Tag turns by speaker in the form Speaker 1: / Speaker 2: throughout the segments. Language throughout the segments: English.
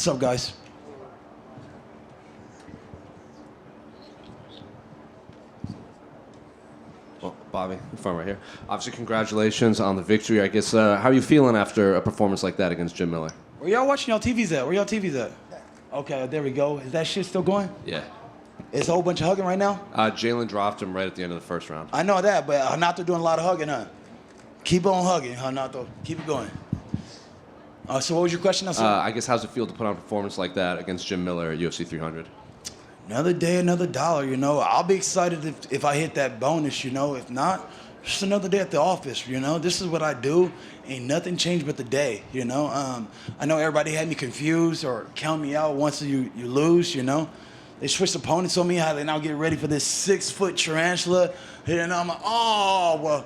Speaker 1: What's up, guys?
Speaker 2: Well, Bobby, from right here. Obviously, congratulations on the victory. I guess, how are you feeling after a performance like that against Jim Miller?
Speaker 1: Where y'all watching y'all TVs at? Where y'all TVs at? Okay, there we go. Is that shit still going?
Speaker 2: Yeah.
Speaker 1: It's a whole bunch of hugging right now?
Speaker 2: Jalen dropped him right at the end of the first round.
Speaker 1: I know that, but Hanato doing a lot of hugging, huh? Keep on hugging, Hanato. Keep it going. So what was your question?
Speaker 2: I guess, how's it feel to put on a performance like that against Jim Miller at UFC 300?
Speaker 1: Another day, another dollar, you know. I'll be excited if I hit that bonus, you know. If not, just another day at the office, you know. This is what I do. Ain't nothing changed but the day, you know. I know everybody had me confused or count me out once you lose, you know. They switched opponents on me, how they now get ready for this 6-foot tarantula. And I'm like, oh, well,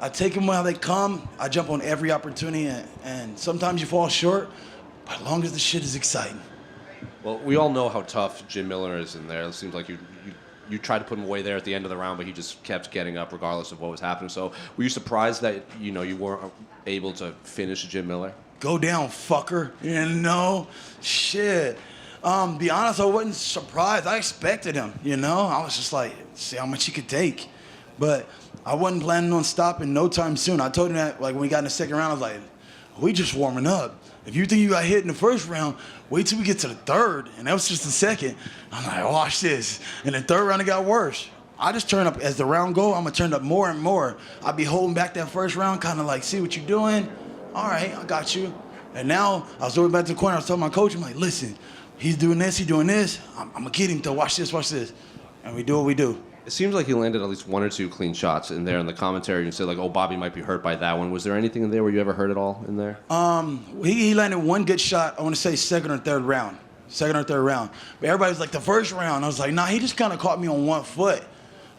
Speaker 1: I take them while they come. I jump on every opportunity, and sometimes you fall short, but as long as the shit is exciting.
Speaker 2: Well, we all know how tough Jim Miller is in there. It seems like you tried to put him away there at the end of the round, but he just kept getting up regardless of what was happening. So were you surprised that, you know, you weren't able to finish Jim Miller?
Speaker 1: Go down, fucker. You know? Shit. Be honest, I wasn't surprised. I expected him, you know? I was just like, see how much he could take. But I wasn't planning on stopping no time soon. I told him that, like, when we got in the second round, I was like, we just warming up. If you think you got hit in the first round, wait till we get to the third. And that was just the second. I'm like, watch this. And the third round, it got worse. I just turn up, as the round go, I'm gonna turn up more and more. I'll be holding back that first round, kind of like, see what you're doing? All right, I got you. And now, I was going back to the corner, I was telling my coach, I'm like, listen, he's doing this, I'm gonna get him to watch this. And we do what we do.
Speaker 2: It seems like he landed at least 1 or 2 clean shots in there in the commentary. You said, like, oh, Bobby might be hurt by that one. Was there anything in there where you ever hurt at all in there?
Speaker 1: He landed one good shot, I want to say second or third round. But everybody was like, the first round. I was like, nah, he just kind of caught me on 1 foot.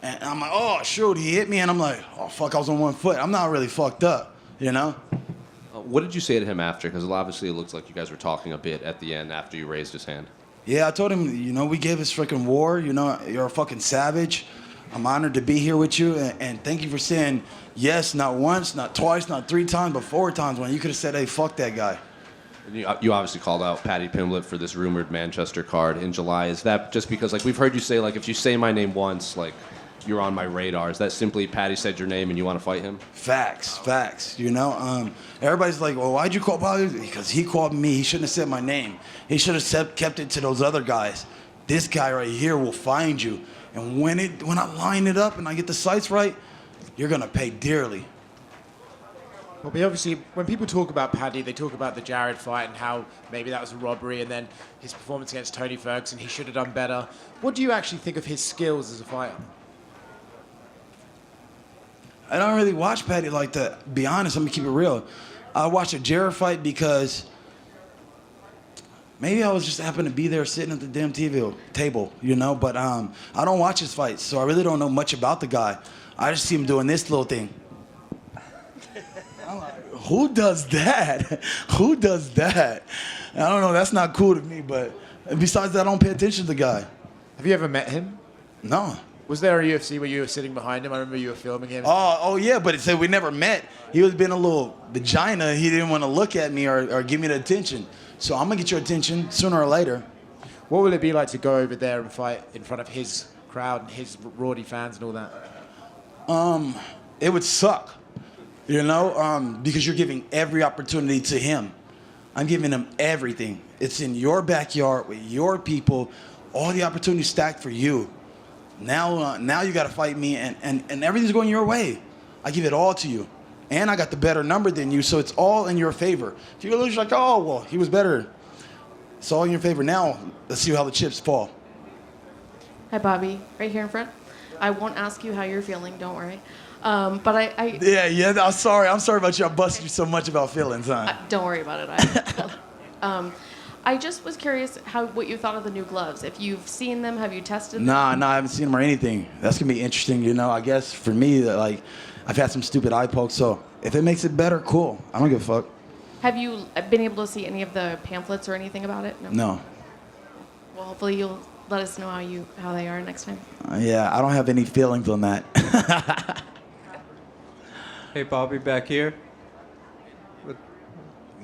Speaker 1: And I'm like, oh, shoot, he hit me. And I'm like, oh, fuck, I was on 1 foot. I'm not really fucked up, you know?
Speaker 2: What did you say to him after? Because obviously it looks like you guys were talking a bit at the end after you raised his hand.
Speaker 1: Yeah, I told him, you know, we gave this freaking war. You know, you're a fucking savage. I'm honored to be here with you, and thank you for saying yes, not once, not twice, not 3 times, but 4 times when you could have said, hey, fuck that guy.
Speaker 2: You obviously called out Paddy Pimblett for this rumored Manchester card in July. Is that just because, like, we've heard you say, like, if you say my name once, like, you're on my radar. Is that simply Paddy said your name and you want to fight him?
Speaker 1: Facts, you know? Everybody's like, well, why'd you call Paddy? Because he called me. He shouldn't have said my name. He should have kept it to those other guys. This guy right here will find you. And when I line it up and I get the sights right, you're going to pay dearly.
Speaker 3: Well, obviously, when people talk about Paddy, they talk about the Jared fight and how maybe that was a robbery, and then his performance against Tony Ferguson, he should have done better. What do you actually think of his skills as a fighter?
Speaker 1: I don't really watch Paddy like that. Be honest, let me keep it real. I watched a Jared fight because maybe I was just happened to be there sitting at the damn TV table, you know? But I don't watch his fights, so I really don't know much about the guy. I just see him doing this little thing. I'm like, who does that? Who does that? I don't know, that's not cool to me, but besides that, I don't pay attention to the guy.
Speaker 3: Have you ever met him?
Speaker 1: No.
Speaker 3: Was there a UFC where you were sitting behind him? I remember you were filming him.
Speaker 1: Oh yeah, but it said we never met. He was being a little vagina. He didn't want to look at me or give me the attention. So I'm going to get your attention sooner or later.
Speaker 3: What will it be like to go over there and fight in front of his crowd and his Roddy fans and all that?
Speaker 1: It would suck, you know, because you're giving every opportunity to him. I'm giving him everything. It's in your backyard with your people, all the opportunities stacked for you. Now you got to fight me, and everything's going your way. I give it all to you. And I got the better number than you, so it's all in your favor. If you lose, you're like, oh, well, he was better. It's all in your favor. Now, let's see how the chips fall.
Speaker 4: Hi, Bobby. Right here in front. I won't ask you how you're feeling, don't worry. But I
Speaker 1: Yeah, I'm sorry. I'm sorry about you. I busted you so much about feelings, huh?
Speaker 4: don't worry about it. I just was curious what you thought of the new gloves. If you've seen them, have you tested them?
Speaker 1: Nah, I haven't seen them or anything. That's going to be interesting, you know. I guess for me, like, I've had some stupid eye pokes, so if it makes it better, cool. I don't give a fuck.
Speaker 4: Have you been able to see any of the pamphlets or anything about it?
Speaker 1: No.
Speaker 4: Well, hopefully you'll let us know how they are next time.
Speaker 1: Yeah, I don't have any feelings on that.
Speaker 5: Hey, Bobby, back here.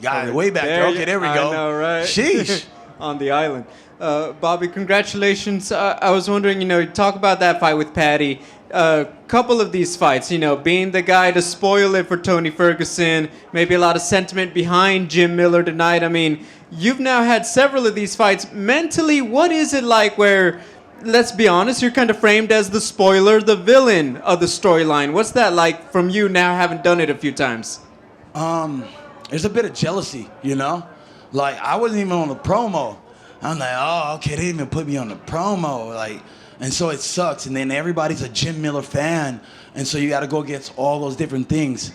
Speaker 1: Got it way back there. Okay, there we go.
Speaker 5: I know, right?
Speaker 1: Sheesh.
Speaker 5: on the island. Bobby, congratulations. I was wondering, you talk about that fight with Patty. A couple of these fights, being the guy to spoil it for Tony Ferguson, maybe a lot of sentiment behind Jim Miller tonight. I mean, you've now had several of these fights. Mentally, what is it like where, let's be honest, you're kind of framed as the spoiler, the villain of the storyline? What's that like from you now having done it a few times?
Speaker 1: There's a bit of jealousy, Like, I wasn't even on the promo. I'm like, oh, okay, they didn't even put me on the promo. Like, and so it sucks. And then everybody's a Jim Miller fan. And so you got to go against all those different things.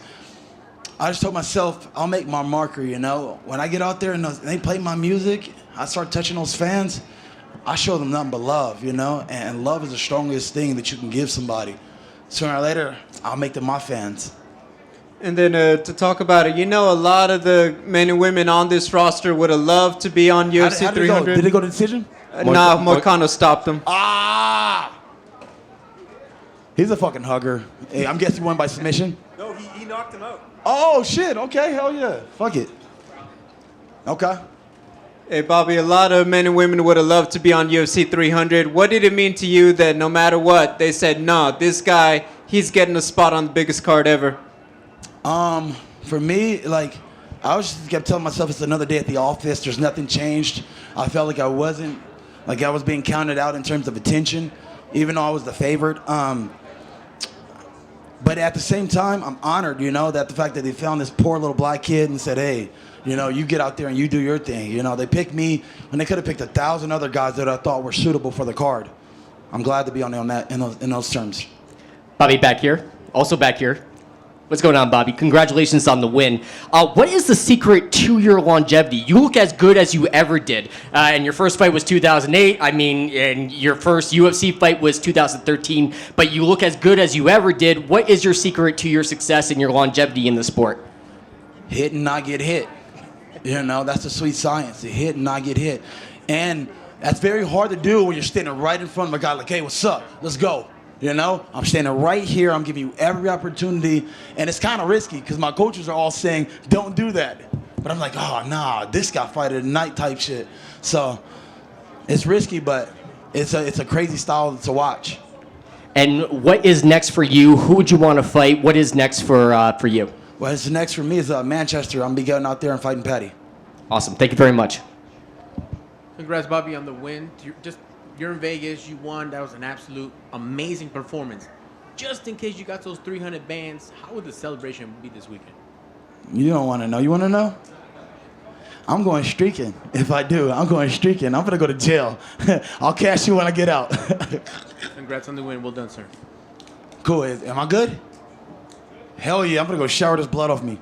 Speaker 1: I just told myself, I'll make my marker, When I get out there and they play my music, I start touching those fans, I show them nothing but love, And love is the strongest thing that you can give somebody. Sooner or later, I'll make them my fans.
Speaker 5: And then to talk about it, a lot of the men and women on this roster would have loved to be on UFC
Speaker 1: How did
Speaker 5: 300.
Speaker 1: Did it go to decision?
Speaker 5: Nah, Moicano stopped them.
Speaker 1: Ah! He's a fucking hugger. Hey, I'm guessing he won by submission?
Speaker 6: No, he knocked him out.
Speaker 1: Oh, shit. Okay, hell yeah. Fuck it. Okay.
Speaker 5: Hey, Bobby, a lot of men and women would have loved to be on UFC 300. What did it mean to you that no matter what, they said, no, this guy, he's getting a spot on the biggest card ever?
Speaker 1: For me, like, I was just kept telling myself it's another day at the office. There's nothing changed. I felt like I was being counted out in terms of attention, even though I was the favorite. But at the same time, I'm honored, that the fact that they found this poor little black kid and said, hey, you get out there and you do your thing. They picked me when they could have picked 1,000 other guys that I thought were suitable for the card. I'm glad to be on that in those terms.
Speaker 7: Bobby back here. Also back here. What's going on, Bobby? Congratulations on the win. What is the secret to your longevity? You look as good as you ever did. And your first fight was 2008. And your first UFC fight was 2013. But you look as good as you ever did. What is your secret to your success and your longevity in the sport?
Speaker 1: Hit and not get hit. That's the sweet science. To hit and not get hit. And that's very hard to do when you're standing right in front of a guy like, hey, what's up? Let's go. I'm standing right here. I'm giving you every opportunity. And it's kind of risky because my coaches are all saying, don't do that. But I'm like, oh, nah, this guy fight at night type shit. So it's risky, but it's a crazy style to watch.
Speaker 7: And what is next for you? Who would you want to fight? What is next for you?
Speaker 1: Well, what's next for me is Manchester. I'm going to be going out there and fighting Patty.
Speaker 7: Awesome. Thank you very much.
Speaker 6: Congrats, Bobby, on the win. You're in Vegas. You won. That was an absolute amazing performance. Just in case you got those 300 bands, how would the celebration be this weekend?
Speaker 1: You don't want to know. You want to know? I'm going streaking. If I do, I'm going streaking. I'm going to go to jail. I'll cash you when I get out.
Speaker 6: Congrats on the win. Well done, sir.
Speaker 1: Cool. Am I good? Hell yeah. I'm going to go shower this blood off me.